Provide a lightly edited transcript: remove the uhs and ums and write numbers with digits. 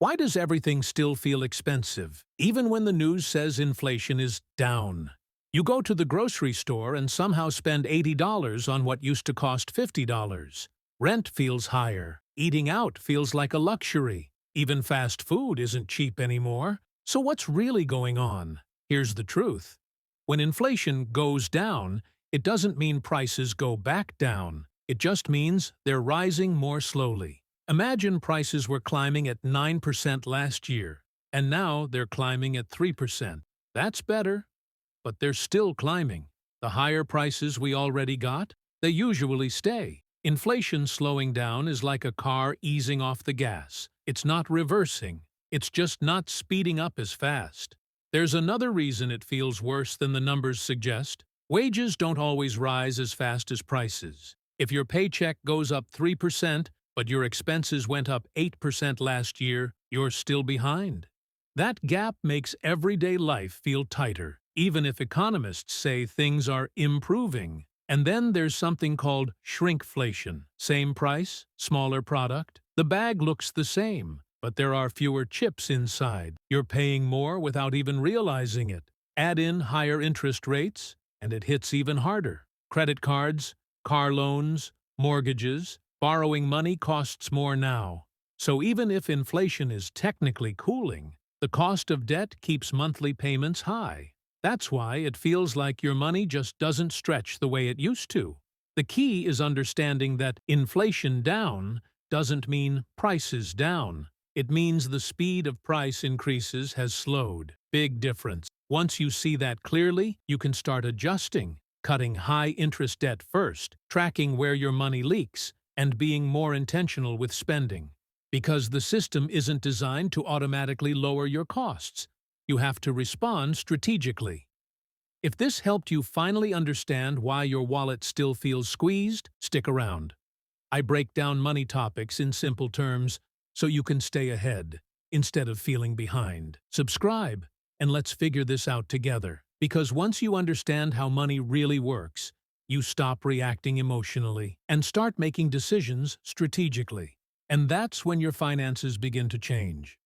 Why does everything still feel expensive, even when the news says inflation is down? You go to the grocery store and somehow spend $80 on what used to cost $50. Rent feels higher. Eating out feels like a luxury. Even fast food isn't cheap anymore. So what's really going on? Here's the truth. When inflation goes down, it doesn't mean prices go back down. It just means they're rising more slowly. Imagine prices were climbing at 9% last year, and now they're climbing at 3%. That's better, but they're still climbing. The higher prices we already got, they usually stay. Inflation slowing down is like a car easing off the gas. It's not reversing. It's just not speeding up as fast. There's another reason it feels worse than the numbers suggest. Wages don't always rise as fast as prices. If your paycheck goes up 3%, but your expenses went up 8% last year, you're still behind. That gap makes everyday life feel tighter, even if economists say things are improving. And then there's something called shrinkflation. Same price, smaller product. The bag looks the same, but there are fewer chips inside. You're paying more without even realizing it. Add in higher interest rates, and it hits even harder. Credit cards, car loans, mortgages. Borrowing money costs more now. So even if inflation is technically cooling, the cost of debt keeps monthly payments high. That's why it feels like your money just doesn't stretch the way it used to. The key is understanding that inflation down doesn't mean prices down. It means the speed of price increases has slowed. Big difference. Once you see that clearly, you can start adjusting, cutting high-interest debt first, tracking where your money leaks, and being more intentional with spending. Because the system isn't designed to automatically lower your costs. You have to respond strategically. If this helped you finally understand why your wallet still feels squeezed, stick around. I break down money topics in simple terms so you can stay ahead instead of feeling behind. Subscribe, and let's figure this out together. Because once you understand how money really works, you stop reacting emotionally and start making decisions strategically. And that's when your finances begin to change.